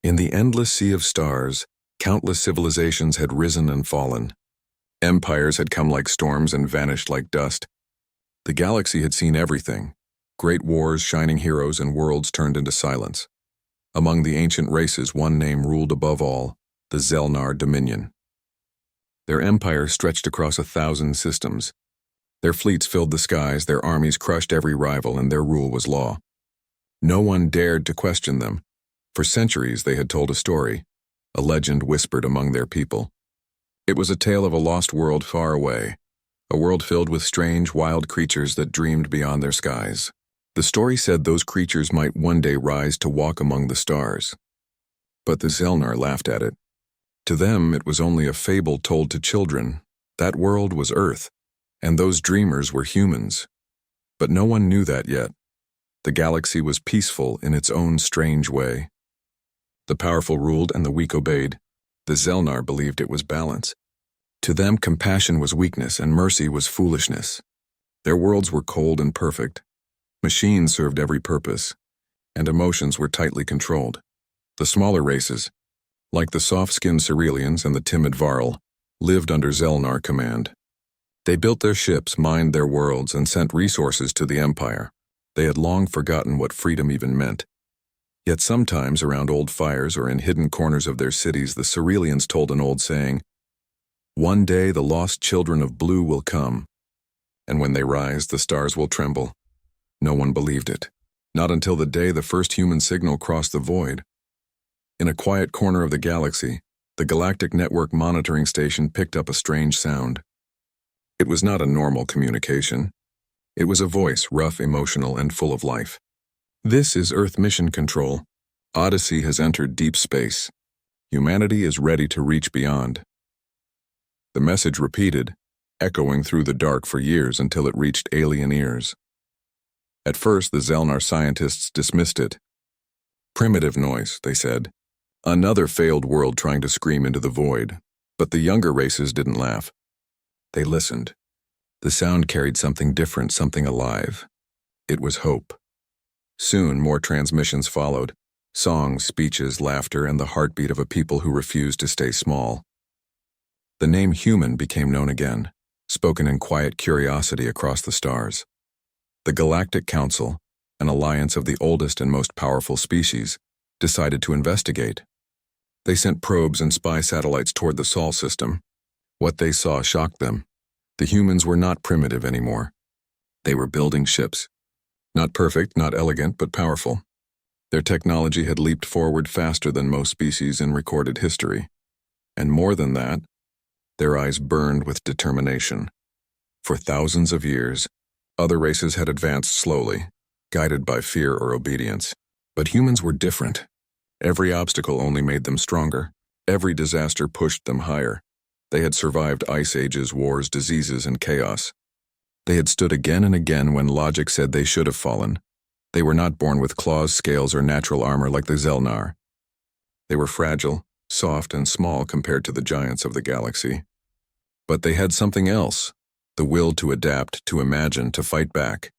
In the endless sea of stars, countless civilizations had risen and fallen. Empires had come like storms and vanished like dust. The galaxy had seen everything: great wars, shining heroes, and worlds turned into silence. Among the ancient races, one name ruled above all: the Zelnar Dominion. Their empire stretched across 1,000 systems. Their fleets filled the skies, their armies crushed every rival, and their rule was law. No one dared to question them. For centuries they had told a story, a legend whispered among their people. It was a tale of a lost world far away, a world filled with strange, wild creatures that dreamed beyond their skies. The story said those creatures might one day rise to walk among the stars. But the Zelnar laughed at it. To them, it was only a fable told to children. That world was Earth, and those dreamers were humans. But no one knew that yet. The galaxy was peaceful in its own strange way. The powerful ruled and the weak obeyed. The Zelnar believed it was balance. To them, compassion was weakness and mercy was foolishness. Their worlds were cold and perfect. Machines served every purpose, and emotions were tightly controlled. The smaller races, like the soft-skinned Cerealians and the timid Varl, lived under Zelnar command. They built their ships, mined their worlds, and sent resources to the Empire. They had long forgotten what freedom even meant. Yet sometimes, around old fires or in hidden corners of their cities, the Cerealians told an old saying: "One day the lost children of blue will come, and when they rise, the stars will tremble." No one believed it, not until the day the first human signal crossed the void. In a quiet corner of the galaxy, the Galactic Network monitoring station picked up a strange sound. It was not a normal communication. It was a voice, rough, emotional, and full of life. "This is Earth Mission Control. Odyssey has entered deep space. Humanity is ready to reach beyond." The message repeated, echoing through the dark for years until it reached alien ears. At first, the Zelnar scientists dismissed it. "Primitive noise," they said. "Another failed world trying to scream into the void." But the younger races didn't laugh. They listened. The sound carried something different, something alive. It was hope. Soon, more transmissions followed: songs, speeches, laughter, and the heartbeat of a people who refused to stay small. The name human became known again, spoken in quiet curiosity across the stars. The Galactic Council, an alliance of the oldest and most powerful species, decided to investigate. They sent probes and spy satellites toward the Sol system. What they saw shocked them. The humans were not primitive anymore. They were building ships. Not perfect, not elegant, but powerful. Their technology had leaped forward faster than most species in recorded history. And more than that, their eyes burned with determination. For thousands of years, other races had advanced slowly, guided by fear or obedience. But humans were different. Every obstacle only made them stronger. Every disaster pushed them higher. They had survived ice ages, wars, diseases, and chaos. They had stood again and again when logic said they should have fallen. They were not born with claws, scales, or natural armor like the Zelnar. They were fragile, soft, and small compared to the giants of the galaxy. But they had something else: the will to adapt, to imagine, to fight back.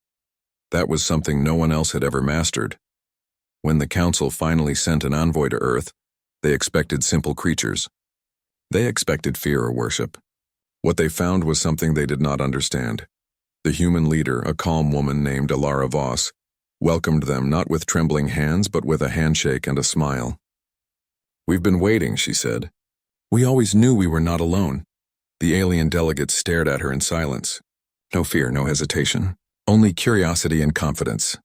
That was something no one else had ever mastered. When the Council finally sent an envoy to Earth, they expected simple creatures. They expected fear or worship. What they found was something they did not understand. The human leader, a calm woman named Alara Voss, welcomed them not with trembling hands but with a handshake and a smile. "We've been waiting," she said. "We always knew we were not alone." The alien delegates stared at her in silence. No fear, no hesitation, only curiosity and confidence.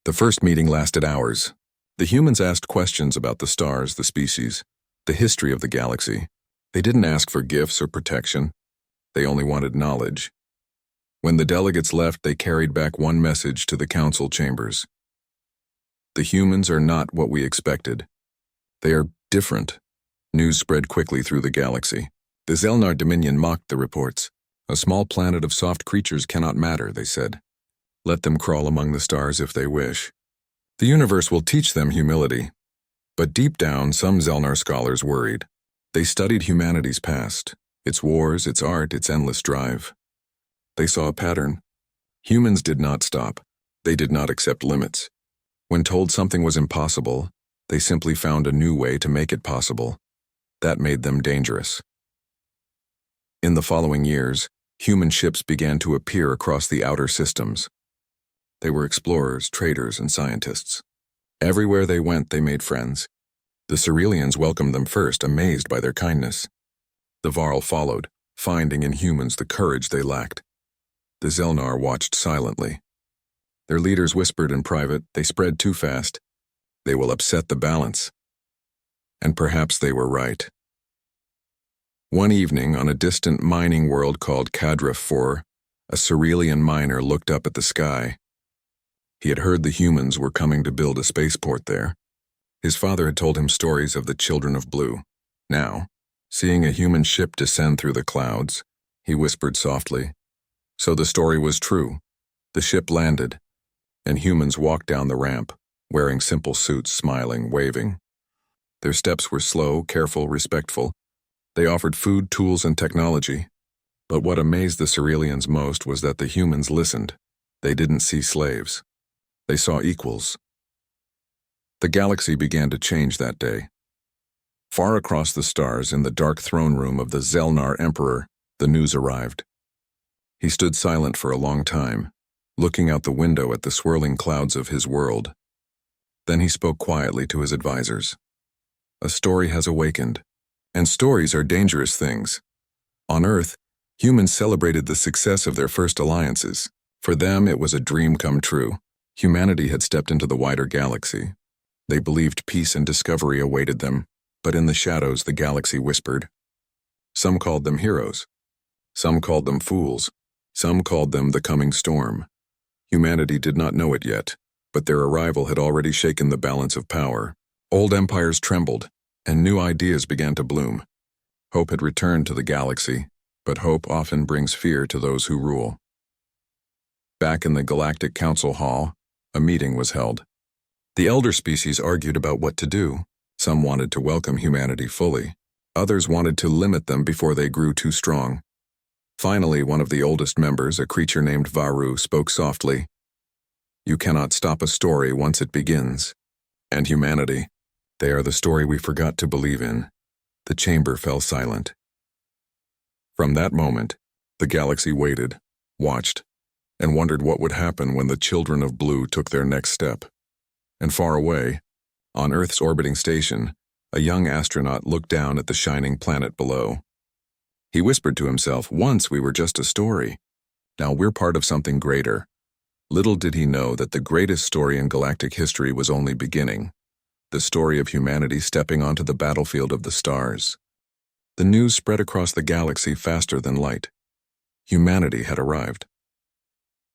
The first meeting lasted hours. The humans asked questions about the stars, the species, the history of the galaxy. They didn't ask for gifts or protection. They only wanted knowledge. When the delegates left, they carried back one message to the council chambers: "The humans are not what we expected. They are different." News spread quickly through the galaxy. The Zelnar Dominion mocked the reports. "A small planet of soft creatures cannot matter," they said. "Let them crawl among the stars if they wish. The universe will teach them humility." But deep down, some Zelnar scholars worried. They studied humanity's past, its wars, its art, its endless drive. They saw a pattern. Humans did not stop. They did not accept limits. When told something was impossible, They simply found a new way to make it possible. That made them dangerous. In the following years, human ships began to appear across the outer systems. They were explorers, traders, and scientists. Everywhere they went, they made friends. The Cerealians welcomed them first, amazed by their kindness. The Varl followed, finding in humans the courage they lacked. The Zelnar watched silently. Their leaders whispered in private, "They spread too fast. They will upset the balance." And perhaps they were right. One evening, on a distant mining world called Cadra 4, a Cerealian miner looked up at the sky. He had heard the humans were coming to build a spaceport there. His father had told him stories of the Children of Blue. Now, seeing a human ship descend through the clouds, he whispered softly. So the story was true. The ship landed, and humans walked down the ramp, wearing simple suits, smiling, waving. Their steps were slow, careful, respectful. They offered food, tools, and technology. But what amazed the Cerealians most was that the humans listened. They didn't see slaves. They saw equals. The galaxy began to change that day. Far across the stars, in the dark throne room of the Zelnar Emperor, the news arrived. He stood silent for a long time, looking out the window at the swirling clouds of his world. Then he spoke quietly to his advisors. A story has awakened, and stories are dangerous things. On Earth, humans celebrated the success of their first alliances. For them, it was a dream come true. Humanity had stepped into the wider galaxy. They believed peace and discovery awaited them, but in the shadows the galaxy whispered. Some called them heroes. Some called them fools. Some called them the coming storm. Humanity did not know it yet, but their arrival had already shaken the balance of power. Old empires trembled, and new ideas began to bloom. Hope had returned to the galaxy, but hope often brings fear to those who rule. Back in the Galactic Council Hall, a meeting was held. The elder species argued about what to do. Some wanted to welcome humanity fully. Others wanted to limit them before they grew too strong. Finally, one of the oldest members, a creature named Varu, spoke softly. You cannot stop a story once it begins. And humanity, they are the story we forgot to believe in. The chamber fell silent. From that moment, the galaxy waited, watched, and wondered what would happen when the Children of Blue took their next step. And far away, on Earth's orbiting station, a young astronaut looked down at the shining planet below. He whispered to himself, once we were just a story. Now we're part of something greater. Little did he know that the greatest story in galactic history was only beginning. The story of humanity stepping onto the battlefield of the stars. The news spread across the galaxy faster than light. Humanity had arrived.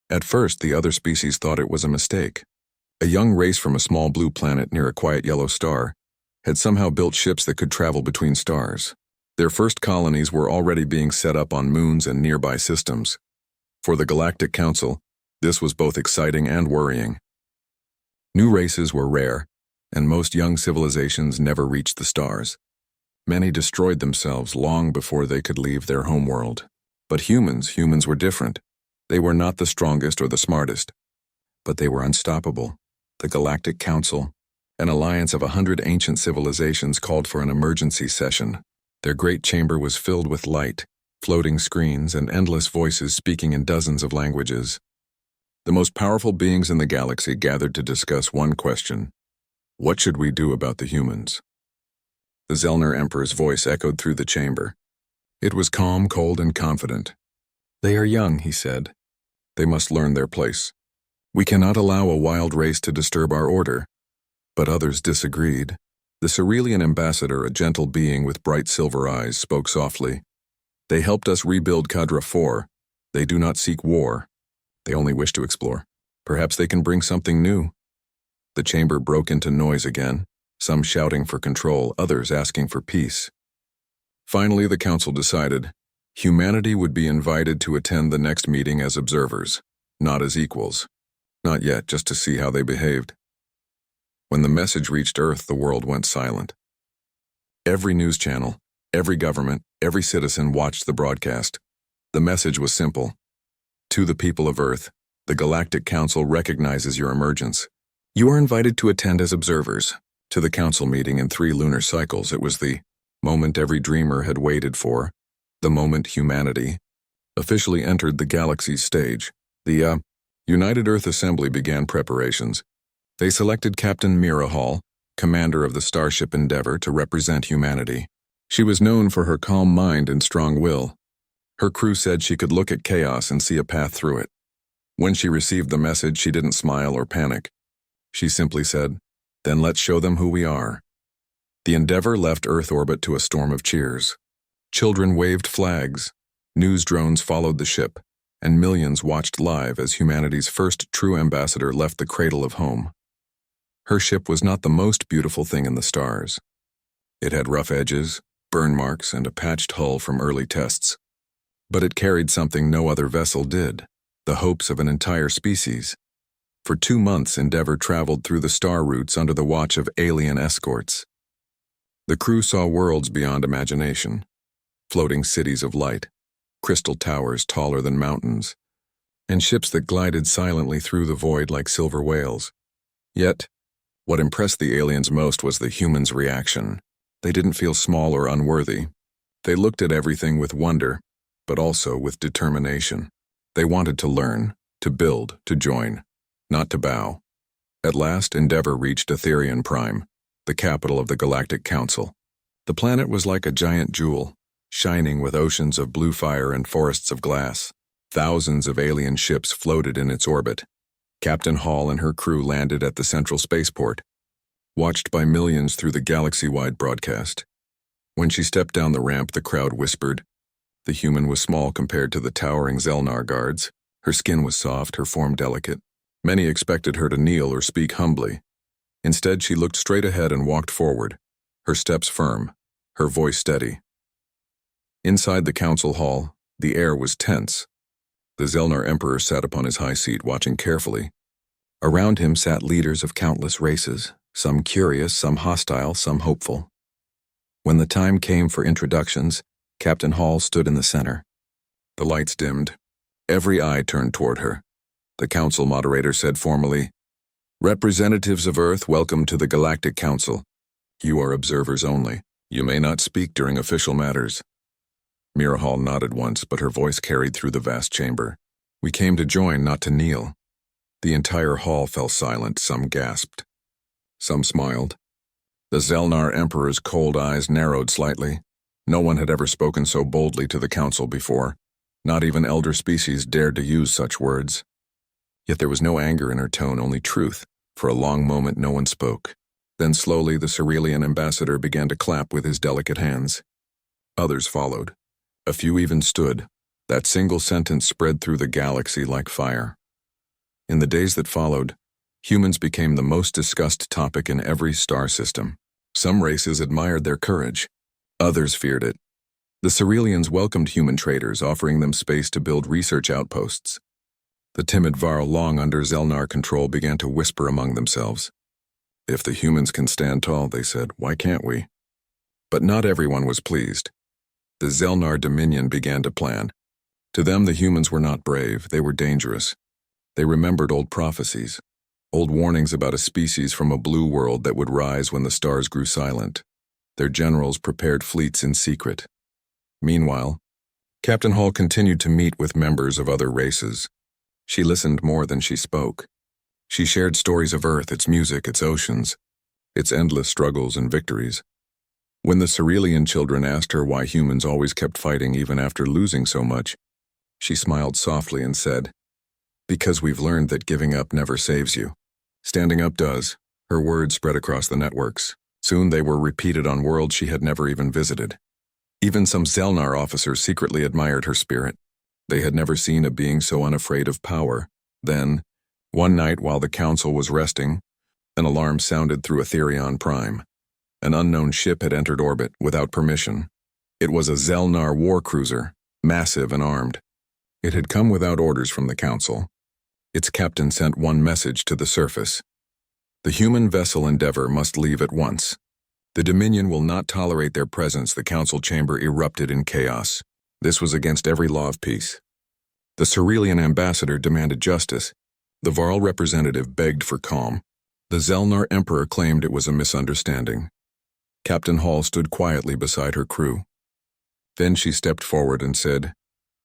At first, the other species thought it was a mistake. A young race from a small blue planet near a quiet yellow star had somehow built ships that could travel between stars. Their first colonies were already being set up on moons and nearby systems. For the Galactic Council, this was both exciting and worrying. New races were rare, and most young civilizations never reached the stars. Many destroyed themselves long before they could leave their homeworld. But humans were different. They were not the strongest or the smartest, but they were unstoppable. The Galactic Council, an alliance of 100 ancient civilizations, called for an emergency session. Their great chamber was filled with light, floating screens, and endless voices speaking in dozens of languages. The most powerful beings in the galaxy gathered to discuss one question. What should we do about the humans? The Zelnar Emperor's voice echoed through the chamber. It was calm, cold, and confident. They are young, he said. They must learn their place. We cannot allow a wild race to disturb our order. But others disagreed. The Cerealian ambassador, a gentle being with bright silver eyes, spoke softly. They helped us rebuild Cadra 4. They do not seek war. They only wish to explore. Perhaps they can bring something new. The chamber broke into noise again, some shouting for control, others asking for peace. Finally, the council decided humanity would be invited to attend the next meeting as observers, not as equals. Not yet, just to see how they behaved. When the message reached Earth, the world went silent. Every news channel, every government, every citizen watched the broadcast. The message was simple. To the people of Earth, the Galactic Council recognizes your emergence. You are invited to attend as observers, To the council meeting in 3 lunar cycles, it was the moment every dreamer had waited for, the moment humanity officially entered the galaxy's stage. The United Earth Assembly began preparations. They selected Captain Mira Hall, commander of the starship Endeavor, to represent humanity. She was known for her calm mind and strong will. Her crew said she could look at chaos and see a path through it. When she received the message, she didn't smile or panic. She simply said, "Then let's show them who we are." The Endeavor left Earth orbit to a storm of cheers. Children waved flags, news drones followed the ship, and millions watched live as humanity's first true ambassador left the cradle of home. Her ship was not the most beautiful thing in the stars. It had rough edges, burn marks, and a patched hull from early tests. But it carried something no other vessel did, the hopes of an entire species. For 2 months, Endeavor traveled through the star routes under the watch of alien escorts. The crew saw worlds beyond imagination, floating cities of light, crystal towers taller than mountains, and ships that glided silently through the void like silver whales. Yet, what impressed the aliens most was the humans' reaction. They didn't feel small or unworthy. They looked at everything with wonder, but also with determination. They wanted to learn, to build, to join, not to bow. At last, Endeavor reached EpicSciFiTales, the capital of the Galactic Council. The planet was like a giant jewel, shining with oceans of blue fire and forests of glass. Thousands of alien ships floated in its orbit. Captain Hall and her crew landed at the central spaceport, watched by millions through the galaxy-wide broadcast. When she stepped down the ramp, the crowd whispered. The human was small compared to the towering Zelnar guards. Her skin was soft, her form delicate. Many expected her to kneel or speak humbly. Instead, she looked straight ahead and walked forward, her steps firm, her voice steady. Inside the council hall, the air was tense. The Zelnar Emperor sat upon his high seat, watching carefully. Around him sat leaders of countless races, some curious, some hostile, some hopeful. When the time came for introductions, Captain Hall stood in the center. The lights dimmed. Every eye turned toward her. The council moderator said formally, "Representatives of Earth, welcome to the Galactic Council. You are observers only. You may not speak during official matters." Mira Hall nodded once, but her voice carried through the vast chamber. "We came to join, not to kneel." The entire hall fell silent. Some gasped. Some smiled. The Zelnar Emperor's cold eyes narrowed slightly. No one had ever spoken so boldly to the council before. Not even elder species dared to use such words. Yet there was no anger in her tone, only truth. For a long moment no one spoke. Then slowly the Cerealian ambassador began to clap with his delicate hands. Others followed. A few even stood. That single sentence spread through the galaxy like fire. In the days that followed, humans became the most discussed topic in every star system. Some races admired their courage. Others feared it. The Cerealians welcomed human traders, offering them space to build research outposts. The timid Varl, long under Zelnar control, began to whisper among themselves. "If the humans can stand tall," they said, "why can't we?" But not everyone was pleased. The Zelnar Dominion began to plan. To them, the humans were not brave, they were dangerous. They remembered old prophecies, old warnings about a species from a blue world that would rise when the stars grew silent. Their generals prepared fleets in secret. Meanwhile, Captain Hall continued to meet with members of other races. She listened more than she spoke. She shared stories of Earth, its music, its oceans, its endless struggles and victories. When the Cerealian children asked her why humans always kept fighting even after losing so much, she smiled softly and said, "Because we've learned that giving up never saves you. Standing up does." Her words spread across the networks. Soon they were repeated on worlds she had never even visited. Even some Zelnar officers secretly admired her spirit. They had never seen a being so unafraid of power. Then, one night while the council was resting, an alarm sounded through EpicSciFiTales. An unknown ship had entered orbit without permission. It was a Zelnar war cruiser, massive and armed. It had come without orders from the council. Its captain sent one message to the surface. "The human vessel Endeavor must leave at once. The Dominion will not tolerate their presence." The council chamber erupted in chaos. This was against every law of peace. The Cerealian ambassador demanded justice. The Varl representative begged for calm. The Zelnar Emperor claimed it was a misunderstanding. Captain Hall stood quietly beside her crew. Then she stepped forward and said,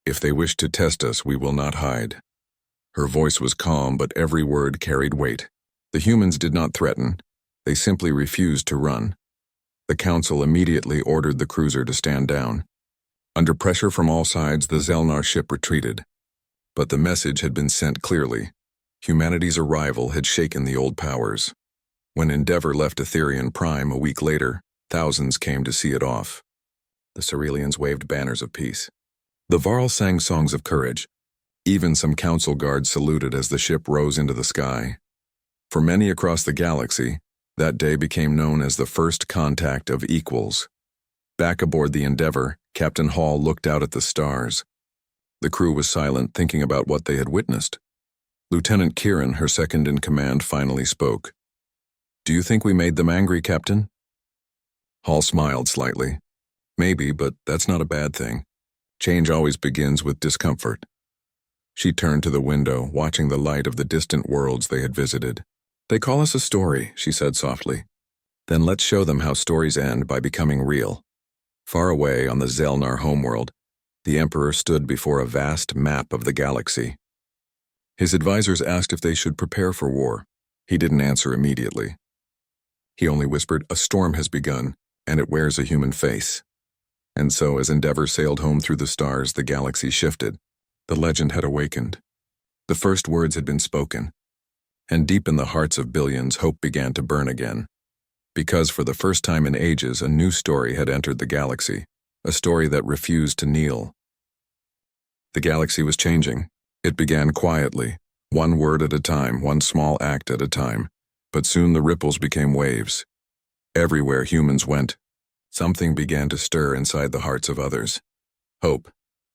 "If they wish to test us, we will not hide." Her voice was calm, but every word carried weight. The humans did not threaten. They simply refused to run. The Council immediately ordered the cruiser to stand down. Under pressure from all sides, the Zelnar ship retreated. But the message had been sent clearly. Humanity's arrival had shaken the old powers. When Endeavor left Etherian Prime a week later, thousands came to see it off. The Cerealians waved banners of peace. The Varl sang songs of courage. Even some council guards saluted as the ship rose into the sky. For many across the galaxy, that day became known as the first contact of equals. Back aboard the Endeavor, Captain Hall looked out at the stars. The crew was silent, thinking about what they had witnessed. Lieutenant Kieran, her second-in-command, finally spoke. "Do you think we made them angry, Captain?" Hall smiled slightly. "Maybe, but that's not a bad thing. Change always begins with discomfort." She turned to the window, watching the light of the distant worlds they had visited. "They call us a story," she said softly. "Then let's show them how stories end by becoming real." Far away on the Zelnar homeworld, the Emperor stood before a vast map of the galaxy. His advisors asked if they should prepare for war. He didn't answer immediately. He only whispered, "A storm has begun, and it wears a human face." And so, as Endeavor sailed home through the stars, the galaxy shifted. The legend had awakened. The first words had been spoken. And deep in the hearts of billions, hope began to burn again. Because for the first time in ages, a new story had entered the galaxy, a story that refused to kneel. The galaxy was changing. It began quietly, one word at a time, one small act at a time. But soon the ripples became waves. Everywhere humans went, something began to stir inside the hearts of others. Hope.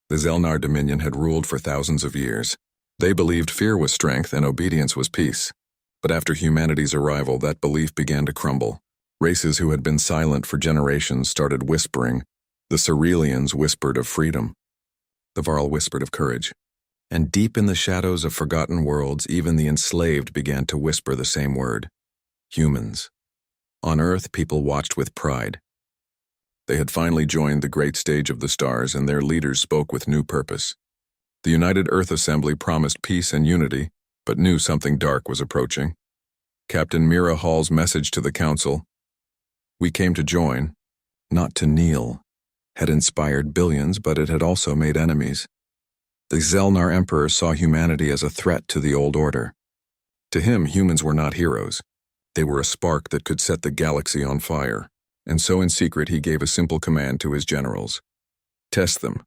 The Zelnar Dominion had ruled for thousands of years. They believed fear was strength and obedience was peace. But after humanity's arrival, that belief began to crumble. Races who had been silent for generations started whispering. The Cerealians whispered of freedom. The Varl whispered of courage. And deep in the shadows of forgotten worlds, even the enslaved began to whisper the same word. Humans. On Earth, people watched with pride. They had finally joined the great stage of the stars, and their leaders spoke with new purpose. The United Earth Assembly promised peace and unity, but knew something dark was approaching. Captain Mira Hall's message to the Council, "We came to join, not to kneel," had inspired billions, but it had also made enemies. The Zelnar Emperor saw humanity as a threat to the old order. To him, humans were not heroes. They were a spark that could set the galaxy on fire. And so in secret he gave a simple command to his generals. Test them.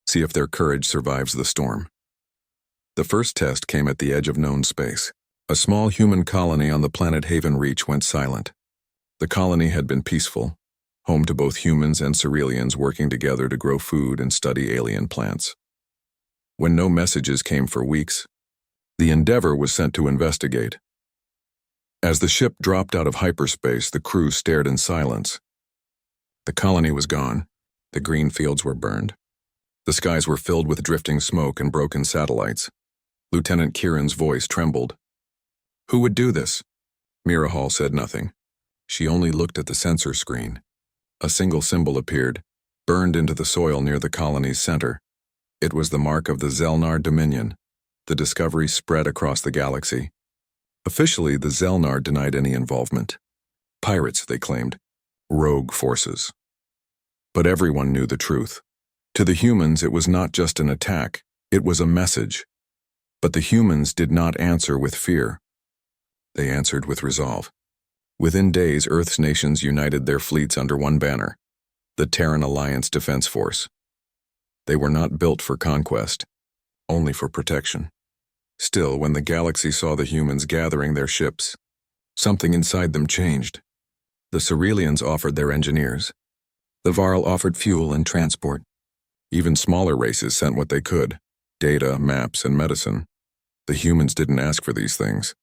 See if their courage survives the storm. The first test came at the edge of known space. A small human colony on the planet Haven Reach went silent. The colony had been peaceful, home to both humans and Cerealians working together to grow food and study alien plants. When no messages came for weeks, the Endeavor was sent to investigate. As the ship dropped out of hyperspace, the crew stared in silence. The colony was gone. The green fields were burned. The skies were filled with drifting smoke and broken satellites. Lieutenant Kieran's voice trembled. "Who would do this?" Mira Hall said nothing. She only looked at the sensor screen. A single symbol appeared, burned into the soil near the colony's center. It was the mark of the Zelnar Dominion. The discovery spread across the galaxy. Officially, the Zelnar denied any involvement. Pirates, they claimed. Rogue forces. But everyone knew the truth. To the humans, it was not just an attack, it was a message. But the humans did not answer with fear. They answered with resolve. Within days, Earth's nations united their fleets under one banner, the Terran Alliance Defense Force. They were not built for conquest, only for protection. Still, when the galaxy saw the humans gathering their ships, something inside them changed. The Cerealians offered their engineers. The Varl offered fuel and transport. Even smaller races sent what they could, data, maps, and medicine. The humans didn't ask for these things.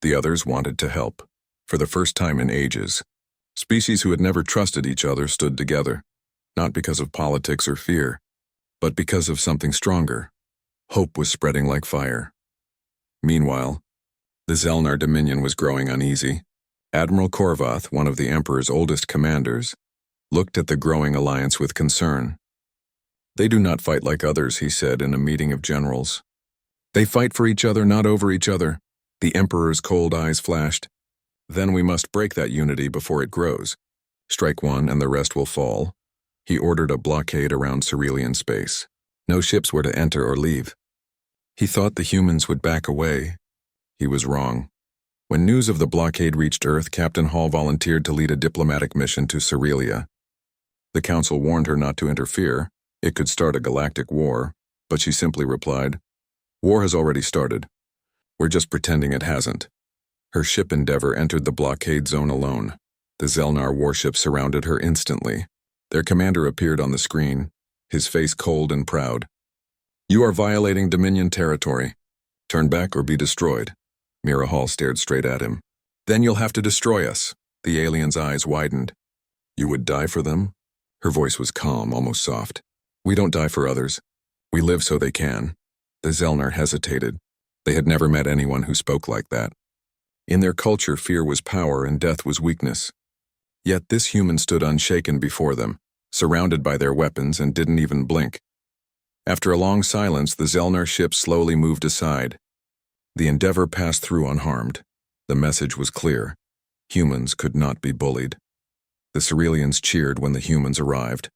The others wanted to help. For the first time in ages, species who had never trusted each other stood together, not because of politics or fear, but because of something stronger. Hope was spreading like fire. Meanwhile, The Zelnar Dominion was growing uneasy. Admiral Korvath, one of the Emperor's oldest commanders, looked at the growing alliance with concern. "They do not fight like others," he said in a meeting of generals. "They fight for each other, not over each other." The Emperor's cold eyes flashed. "Then we must break that unity before it grows. Strike one and the rest will fall." He ordered a blockade around Cerealian space. No ships were to enter or leave. He thought the humans would back away. He was wrong. When news of the blockade reached Earth, Captain Hall volunteered to lead a diplomatic mission to Cerealia. The Council warned her not to interfere. It could start a galactic war, but she simply replied, "War has already started. We're just pretending it hasn't." Her ship Endeavor entered the blockade zone alone. The Zelnar warship surrounded her instantly. Their commander appeared on the screen, his face cold and proud. "You are violating Dominion territory. Turn back or be destroyed." Mira Hall stared straight at him. "Then you'll have to destroy us." The alien's eyes widened. "You would die for them?" Her voice was calm, almost soft. "We don't die for others. We live so they can." The Zelnar hesitated. They had never met anyone who spoke like that. In their culture, fear was power and death was weakness. Yet this human stood unshaken before them, surrounded by their weapons, and didn't even blink. After a long silence, the Zelnar ship slowly moved aside. The Endeavor passed through unharmed. The message was clear. Humans could not be bullied. The Cerealians cheered when the humans arrived.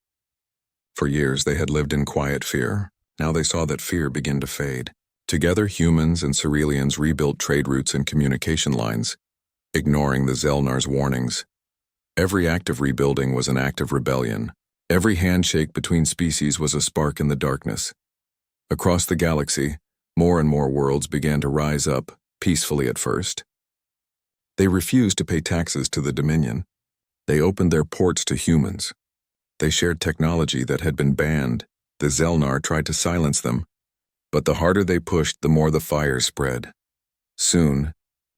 For years they had lived in quiet fear. Now they saw that fear began to fade. Together, humans and Cerealians rebuilt trade routes and communication lines, ignoring the Zelnar's warnings. Every act of rebuilding was an act of rebellion. Every handshake between species was a spark in the darkness. Across the galaxy, more and more worlds began to rise up, peacefully at first. They refused to pay taxes to the Dominion. They opened their ports to humans. They shared technology that had been banned. The Zelnar tried to silence them, but the harder they pushed, the more the fire spread. Soon,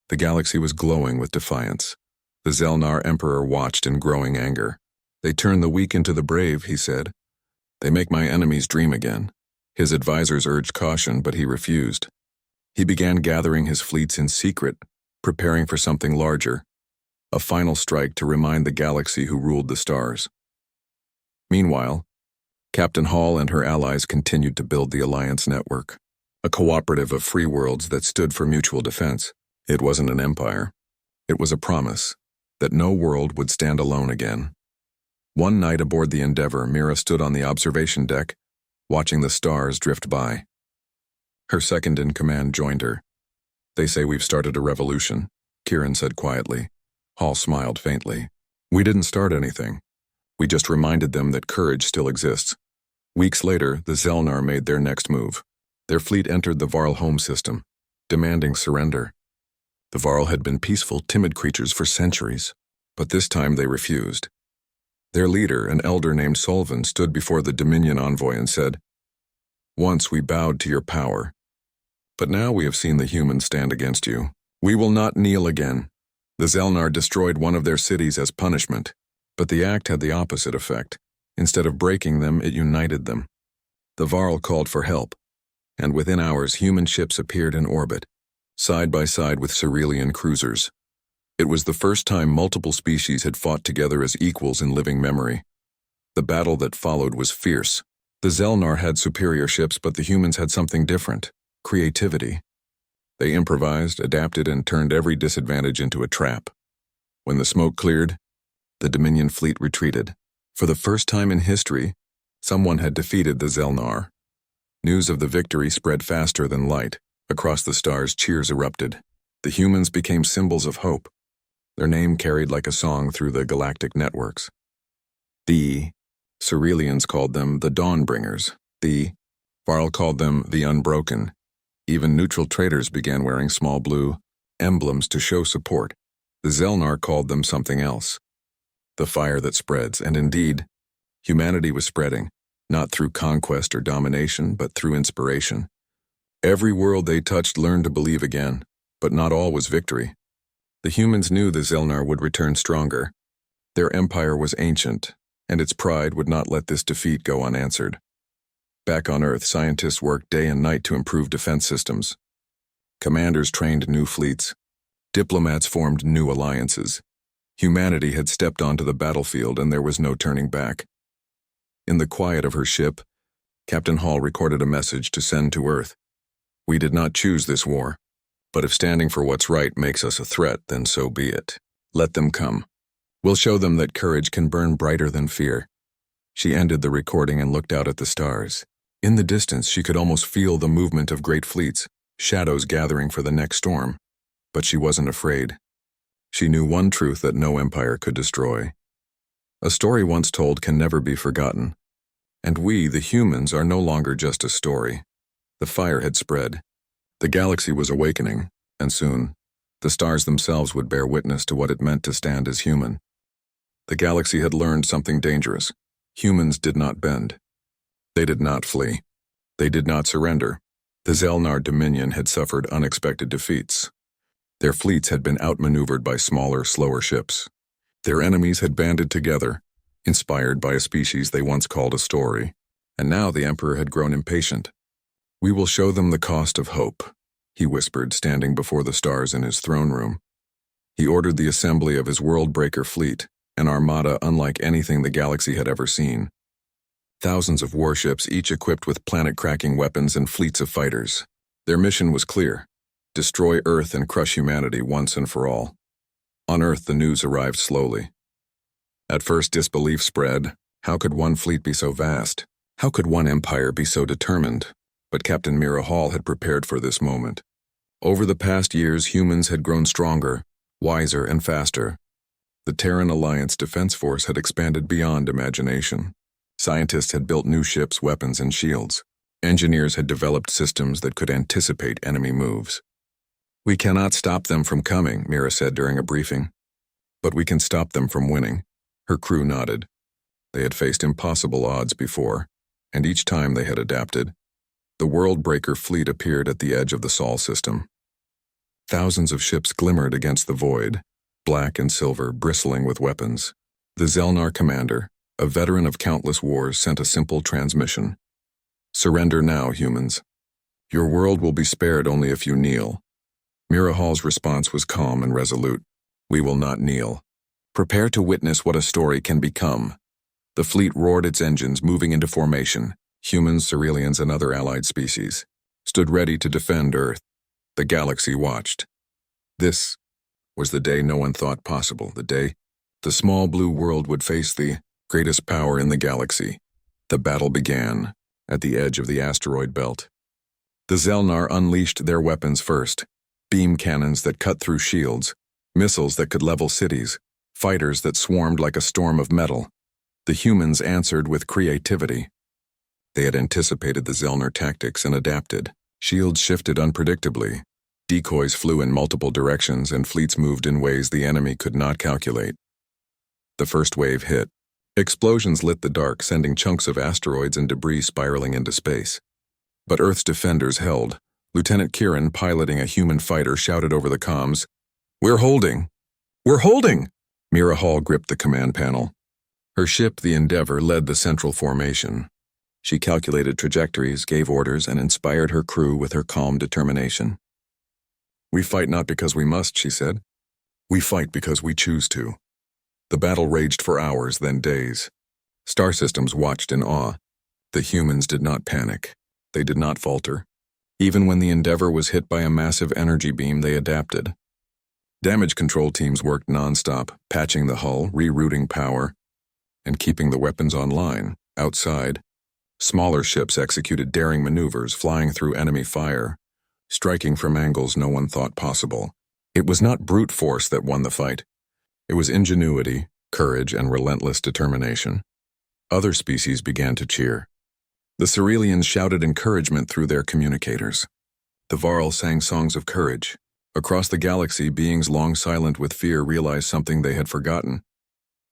the galaxy was glowing with defiance. The Zelnar Emperor watched in growing anger. "They turn the weak into the brave," he said. "They make my enemies dream again." His advisors urged caution, but he refused. He began gathering his fleets in secret, preparing for something larger, a final strike to remind the galaxy who ruled the stars. Meanwhile, Captain Hall and her allies continued to build the Alliance network, a cooperative of free worlds that stood for mutual defense. It wasn't an empire. It was a promise that no world would stand alone again. One night aboard the Endeavor, Mira stood on the observation deck, watching the stars drift by. Her second-in-command joined her. "They say we've started a revolution," Kieran said quietly. Hall smiled faintly. "We didn't start anything. We just reminded them that courage still exists." Weeks later, the Zelnar made their next move. Their fleet entered the Varl home system, demanding surrender. The Varl had been peaceful, timid creatures for centuries, but this time they refused. Their leader, an elder named Solvin, stood before the Dominion envoy and said, "Once we bowed to your power, but now we have seen the humans stand against you. We will not kneel again." The Zelnar destroyed one of their cities as punishment, but the act had the opposite effect. Instead of breaking them, it united them. The Varl called for help, and within hours human ships appeared in orbit, side by side with Cerealian cruisers. It was the first time multiple species had fought together as equals in living memory. The battle that followed was fierce. The Zelnar had superior ships, but the humans had something different: creativity. They improvised, adapted, and turned every disadvantage into a trap. When the smoke cleared, the Dominion fleet retreated. For the first time in history, someone had defeated the Zelnar. News of the victory spread faster than light. Across the stars, cheers erupted. The humans became symbols of hope. Their name carried like a song through the galactic networks. The Cerealians called them the Dawnbringers. The Varl called them the Unbroken. Even neutral traders began wearing small blue emblems to show support. The Zelnar called them something else: the fire that spreads. And indeed, humanity was spreading, not through conquest or domination, but through inspiration. Every world they touched learned to believe again, but not all was victory. The humans knew the Zelnar would return stronger. Their empire was ancient, and its pride would not let this defeat go unanswered. Back on Earth, scientists worked day and night to improve defense systems. Commanders trained new fleets. Diplomats formed new alliances. Humanity had stepped onto the battlefield and there was no turning back. In the quiet of her ship, Captain Hall recorded a message to send to Earth. We did not choose this war, but if standing for what's right makes us a threat, then so be it. Let them come. We'll show them that courage can burn brighter than fear. She ended the recording and looked out at the stars. In the distance, she could almost feel the movement of great fleets, shadows gathering for the next storm. But she wasn't afraid. She knew one truth that no empire could destroy. A story once told can never be forgotten. And we, the humans, are no longer just a story. The fire had spread. The galaxy was awakening, and soon, the stars themselves would bear witness to what it meant to stand as human. The galaxy had learned something dangerous. Humans did not bend. They did not flee. They did not surrender. The Zelnar Dominion had suffered unexpected defeats. Their fleets had been outmaneuvered by smaller, slower ships. Their enemies had banded together, inspired by a species they once called a story. And now the Emperor had grown impatient. We will show them the cost of hope, he whispered, standing before the stars in his throne room. He ordered the assembly of his world-breaker fleet, an armada unlike anything the galaxy had ever seen. Thousands of warships, each equipped with planet-cracking weapons and fleets of fighters. Their mission was clear: destroy Earth and crush humanity once and for all. On Earth, the news arrived slowly. At first, disbelief spread. How could one fleet be so vast? How could one empire be so determined? But Captain Mira Hall had prepared for this moment. Over the past years, humans had grown stronger, wiser, and faster. The Terran Alliance Defense Force had expanded beyond imagination. Scientists had built new ships, weapons, and shields. Engineers had developed systems that could anticipate enemy moves. We cannot stop them from coming, Mira said during a briefing. But we can stop them from winning. Her crew nodded. They had faced impossible odds before, and each time they had adapted. The World-Breaker fleet appeared at the edge of the Sol system. Thousands of ships glimmered against the void, black and silver, bristling with weapons. The Zelnar commander, a veteran of countless wars, sent a simple transmission. Surrender now, humans. Your world will be spared only if you kneel. Mira Hall's response was calm and resolute. We will not kneel. Prepare to witness what a story can become. The fleet roared its engines, moving into formation. Humans, Cerealians, and other allied species stood ready to defend Earth. The galaxy watched. This was the day no one thought possible, the day the small blue world would face the greatest power in the galaxy. The battle began at the edge of the asteroid belt. The Zelnar unleashed their weapons first: beam cannons that cut through shields, missiles that could level cities, fighters that swarmed like a storm of metal. The humans answered with creativity. They had anticipated the Zelnar tactics and adapted. Shields shifted unpredictably. Decoys flew in multiple directions, and fleets moved in ways the enemy could not calculate. The first wave hit. Explosions lit the dark, sending chunks of asteroids and debris spiraling into space. But Earth's defenders held. Lieutenant Kieran, piloting a human fighter, shouted over the comms, "We're holding! We're holding!" Mira Hall gripped the command panel. Her ship, the Endeavor, led the central formation. She calculated trajectories, gave orders, and inspired her crew with her calm determination. "We fight not because we must," she said. "We fight because we choose to." The battle raged for hours, then days. Star systems watched in awe. The humans did not panic. They did not falter. Even when the Endeavor was hit by a massive energy beam, they adapted. Damage control teams worked non-stop, patching the hull, rerouting power, and keeping the weapons online, outside. Smaller ships executed daring maneuvers, flying through enemy fire, striking from angles no one thought possible. It was not brute force that won the fight. It was ingenuity, courage, and relentless determination. Other species began to cheer. The Cerealians shouted encouragement through their communicators. The Varl sang songs of courage. Across the galaxy, beings long silent with fear realized something they had forgotten.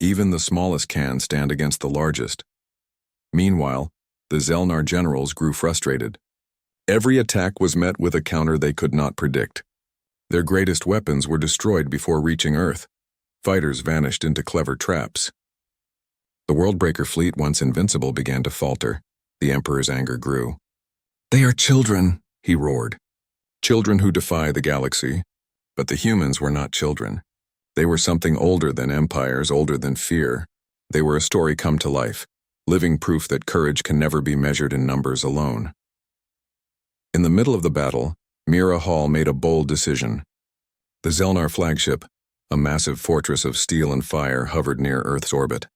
Even the smallest can stand against the largest. Meanwhile, the Zelnar generals grew frustrated. Every attack was met with a counter they could not predict. Their greatest weapons were destroyed before reaching Earth. Fighters vanished into clever traps. The Worldbreaker fleet, once invincible, began to falter. The Emperor's anger grew. "They are children," he roared. Children who defy the galaxy. But the humans were not children. They were something older than empires, older than fear. They were a story come to life, living proof that courage can never be measured in numbers alone. In the middle of the battle, Mira Hall made a bold decision. The Zelnar flagship, a massive fortress of steel and fire, hovered near Earth's orbit.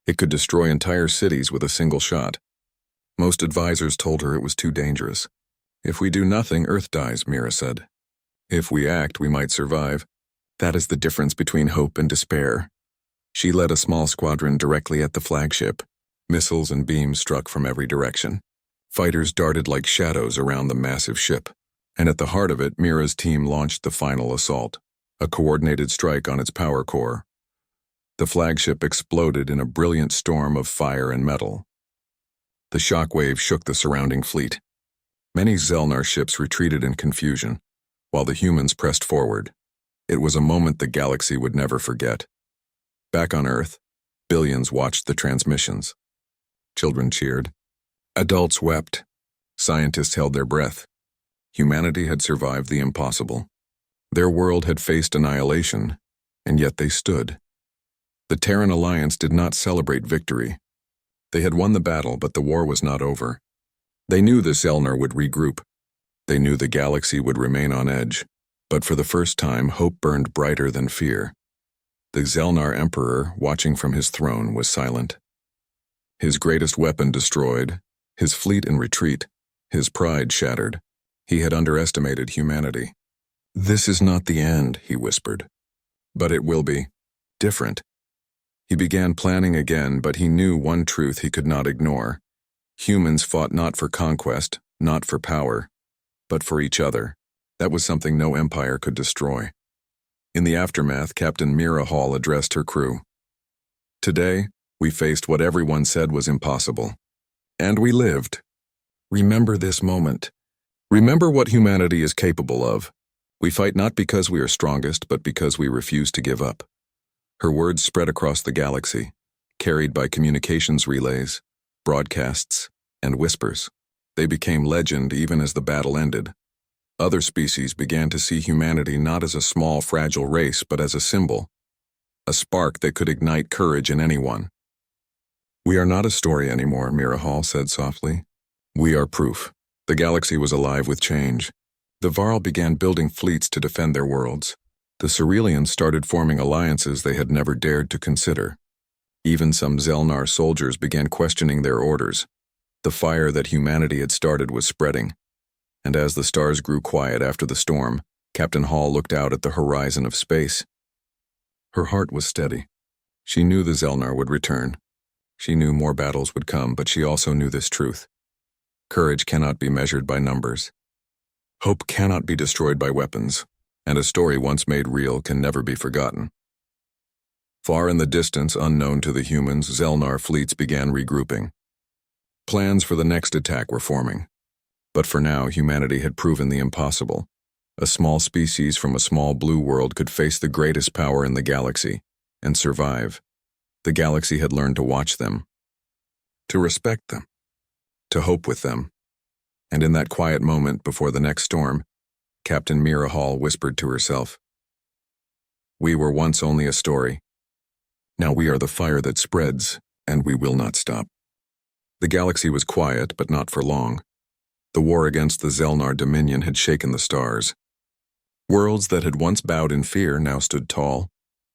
It could destroy entire cities with a single shot. Most advisors told her it was too dangerous. If we do nothing, Earth dies, Mira said. If we act, we might survive. That is the difference between hope and despair. She led a small squadron directly at the flagship. Missiles and beams struck from every direction. Fighters darted like shadows around the massive ship. And at the heart of it, Mira's team launched the final assault, a coordinated strike on its power core. The flagship exploded in a brilliant storm of fire and metal. The shockwave shook the surrounding fleet. Many Zelnar ships retreated in confusion, while the humans pressed forward. It was a moment the galaxy would never forget. Back on Earth, billions watched the transmissions. Children cheered. Adults wept. Scientists held their breath. Humanity had survived the impossible. Their world had faced annihilation, and yet they stood. The Terran Alliance did not celebrate victory. They had won the battle, but the war was not over. They knew the Zelnar would regroup. They knew the galaxy would remain on edge. But for the first time, hope burned brighter than fear. The Zelnar Emperor, watching from his throne, was silent. His greatest weapon destroyed, his fleet in retreat, his pride shattered. He had underestimated humanity. "This is not the end," he whispered. "But it will be. Different." He began planning again, but he knew one truth he could not ignore. Humans fought not for conquest, not for power, but for each other. That was something no empire could destroy. In the aftermath, Captain Mira Hall addressed her crew. "Today, we faced what everyone said was impossible. And we lived. Remember this moment. Remember what humanity is capable of. We fight not because we are strongest, but because we refuse to give up." Her words spread across the galaxy, carried by communications relays, broadcasts, and whispers. They became legend even as the battle ended. Other species began to see humanity not as a small, fragile race, but as a symbol, a spark that could ignite courage in anyone. "We are not a story anymore," Mira Hall said softly. "We are proof." The galaxy was alive with change. The Varl began building fleets to defend their worlds. The Cerealians started forming alliances they had never dared to consider. Even some Zelnar soldiers began questioning their orders. The fire that humanity had started was spreading. And as the stars grew quiet after the storm, Captain Hall looked out at the horizon of space. Her heart was steady. She knew the Zelnar would return. She knew more battles would come, but she also knew this truth. Courage cannot be measured by numbers. Hope cannot be destroyed by weapons, and a story once made real can never be forgotten. Far in the distance, unknown to the humans, Zelnar fleets began regrouping. Plans for the next attack were forming. But for now, humanity had proven the impossible. A small species from a small blue world could face the greatest power in the galaxy and survive. The galaxy had learned to watch them, to respect them, to hope with them. And in that quiet moment before the next storm, Captain Mira Hall whispered to herself, "We were once only a story. Now we are the fire that spreads, and we will not stop." The galaxy was quiet, but not for long. The war against the Zelnar dominion had shaken the stars. Worlds that had once bowed in fear now stood tall.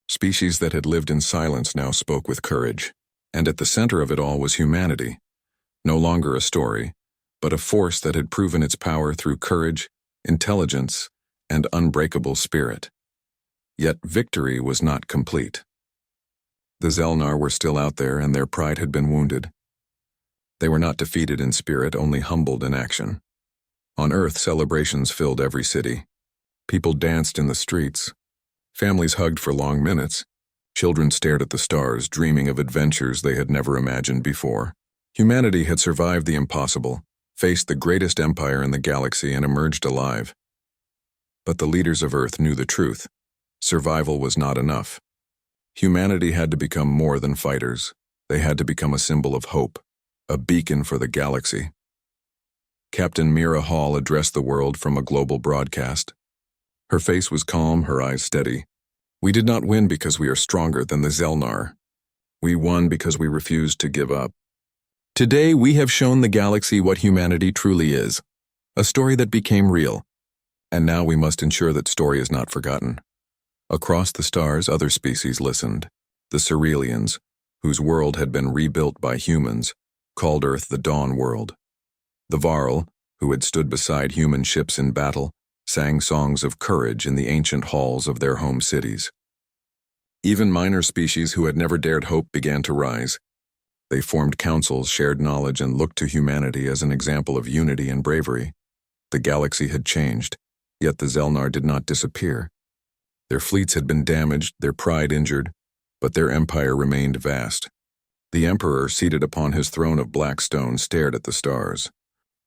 Species that had lived in silence now spoke with courage. And at the center of it all was humanity. No longer a story, but a force that had proven its power through courage, intelligence, and unbreakable spirit. Yet victory was not complete. The Zelnar were still out there, and their pride had been wounded. They were not defeated in spirit, only humbled in action. On Earth, celebrations filled every city. People danced in the streets. Families hugged for long minutes. Children stared at the stars, dreaming of adventures they had never imagined before. Humanity had survived the impossible, faced the greatest empire in the galaxy, and emerged alive. But the leaders of Earth knew the truth. Survival was not enough. Humanity had to become more than fighters. They had to become a symbol of hope, a beacon for the galaxy. Captain Mira Hall addressed the world from a global broadcast. Her face was calm, her eyes steady. We did not win because we are stronger than the Zelnar. We won because we refused to give up. Today we have shown the galaxy what humanity truly is, a story that became real. And now we must ensure that story is not forgotten. Across the stars, other species listened. The Cerealians, whose world had been rebuilt by humans, called Earth the Dawn World. The Varl, who had stood beside human ships in battle, sang songs of courage in the ancient halls of their home cities. Even minor species who had never dared hope began to rise. They formed councils, shared knowledge, and looked to humanity as an example of unity and bravery. The galaxy had changed, yet the Zelnar did not disappear. Their fleets had been damaged, their pride injured, but their empire remained vast. The Emperor, seated upon his throne of black stone, stared at the stars.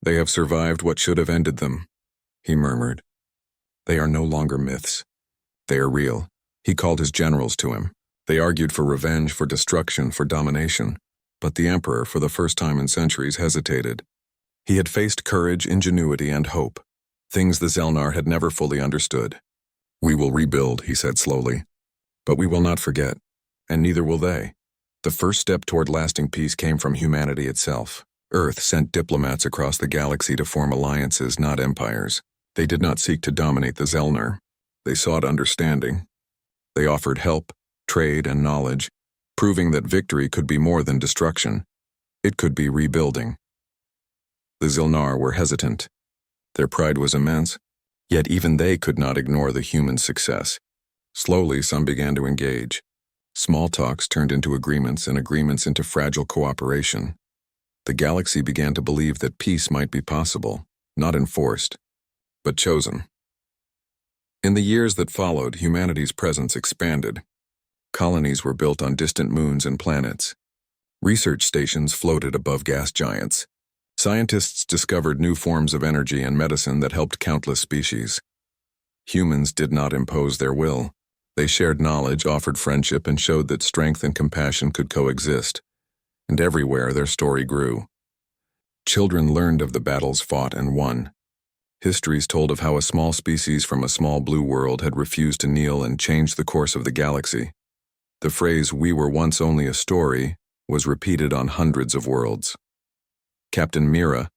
"They have survived what should have ended them," he murmured. "They are no longer myths. They are real." He called his generals to him. They argued for revenge, for destruction, for domination. But the Emperor, for the first time in centuries, hesitated. He had faced courage, ingenuity, and hope, things the Zelnar had never fully understood. "We will rebuild," he said slowly. "But we will not forget, and neither will they." The first step toward lasting peace came from humanity itself. Earth sent diplomats across the galaxy to form alliances, not empires. They did not seek to dominate the Zelnar. They sought understanding. They offered help, trade, and knowledge, proving that victory could be more than destruction. It could be rebuilding. The Zelnar were hesitant. Their pride was immense, yet even they could not ignore the human success. Slowly, some began to engage. Small talks turned into agreements, and agreements into fragile cooperation. The galaxy began to believe that peace might be possible, not enforced, but chosen. In the years that followed, humanity's presence expanded. Colonies were built on distant moons and planets. Research stations floated above gas giants. Scientists discovered new forms of energy and medicine that helped countless species. Humans did not impose their will. They shared knowledge, offered friendship, and showed that strength and compassion could coexist. And everywhere their story grew. Children learned of the battles fought and won. Histories told of how a small species from a small blue world had refused to kneel and changed the course of the galaxy. The phrase, "We were once only a story," was repeated on hundreds of worlds. Captain Mira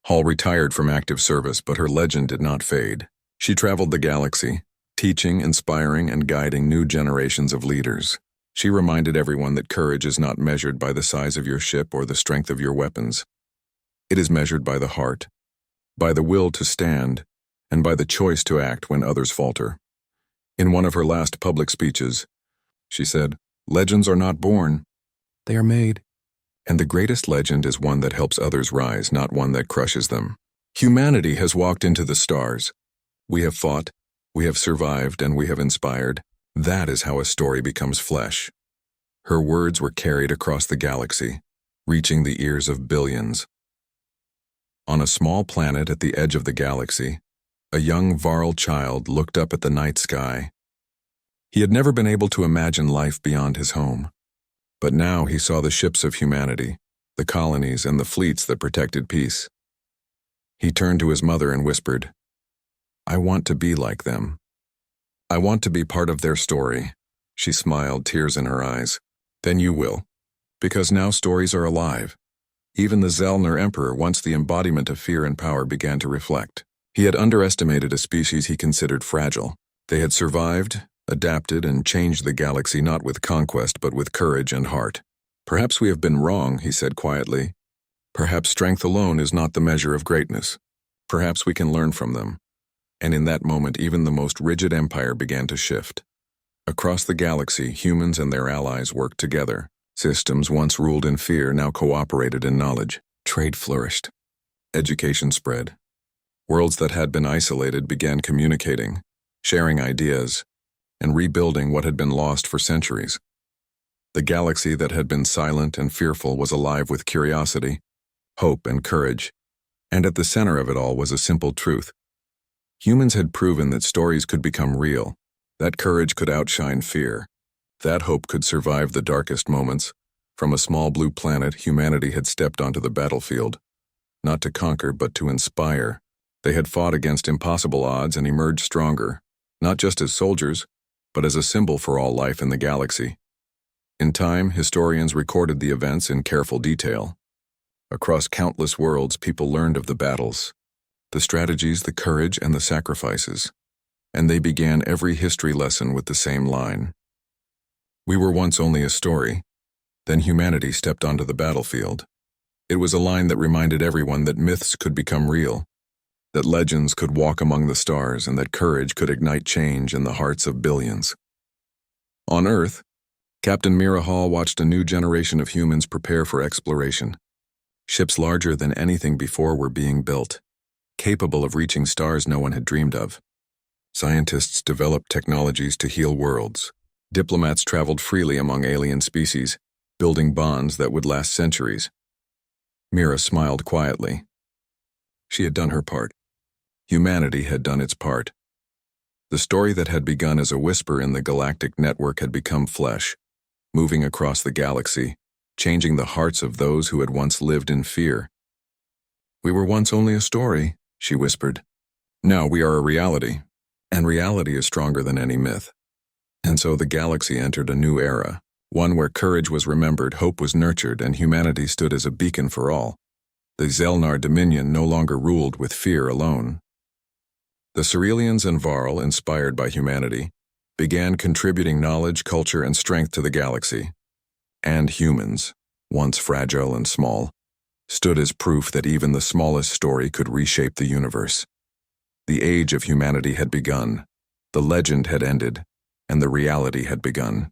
Hall retired from active service, but her legend did not fade. She traveled the galaxy, teaching, inspiring, and guiding new generations of leaders. She reminded everyone that courage is not measured by the size of your ship or the strength of your weapons. It is measured by the heart, by the will to stand, and by the choice to act when others falter. In one of her last public speeches, she said, "Legends are not born, they are made. And the greatest legend is one that helps others rise, not one that crushes them." Humanity has walked into the stars. We have fought, we have survived, and we have inspired. That is how a story becomes flesh. Her words were carried across the galaxy, reaching the ears of billions. On a small planet at the edge of the galaxy, a young Varl child looked up at the night sky. He had never been able to imagine life beyond his home. But now he saw the ships of humanity, the colonies, and the fleets that protected peace. He turned to his mother and whispered, "I want to be like them. I want to be part of their story." She smiled, tears in her eyes. "Then you will, because now stories are alive." Even the Zelnar Emperor, once the embodiment of fear and power, began to reflect. He had underestimated a species he considered fragile. They had survived, adapted, and changed the galaxy not with conquest but with courage and heart. "Perhaps we have been wrong," he said quietly. "Perhaps strength alone is not the measure of greatness. Perhaps we can learn from them." And in that moment, even the most rigid empire began to shift. Across the galaxy, humans and their allies worked together. Systems once ruled in fear now cooperated in knowledge. Trade flourished. Education spread. Worlds that had been isolated began communicating, sharing ideas, and rebuilding what had been lost for centuries. The galaxy that had been silent and fearful was alive with curiosity, hope, and courage. And at the center of it all was a simple truth. Humans had proven that stories could become real, that courage could outshine fear, that hope could survive the darkest moments. From a small blue planet, humanity had stepped onto the battlefield. not to conquer but to inspire. They had fought against impossible odds and emerged stronger, not just as soldiers, but as a symbol for all life in the galaxy. In time, historians recorded the events in careful detail. Across countless worlds, people learned of the battles, the strategies, the courage, and the sacrifices, and they began every history lesson with the same line. We were once only a story, then humanity stepped onto the battlefield. It was a line that reminded everyone that myths could become real, that legends could walk among the stars, and that courage could ignite change in the hearts of billions. On Earth, Captain Mira Hall watched a new generation of humans prepare for exploration. Ships larger than anything before were being built, capable of reaching stars no one had dreamed of. Scientists developed technologies to heal worlds. Diplomats traveled freely among alien species, building bonds that would last centuries. Mira smiled quietly. She had done her part. Humanity had done its part. The story that had begun as a whisper in the galactic network had become flesh, moving across the galaxy, changing the hearts of those who had once lived in fear. We were once only a story, she whispered. Now we are a reality, and reality is stronger than any myth. And so the galaxy entered a new era, one where courage was remembered, hope was nurtured, and humanity stood as a beacon for all. The Zelnar Dominion no longer ruled with fear alone. The Cerelians and Varl, inspired by humanity, began contributing knowledge, culture, and strength to the galaxy. And humans, once fragile and small, stood as proof that even the smallest story could reshape the universe. The age of humanity had begun, the legend had ended, and the reality had begun.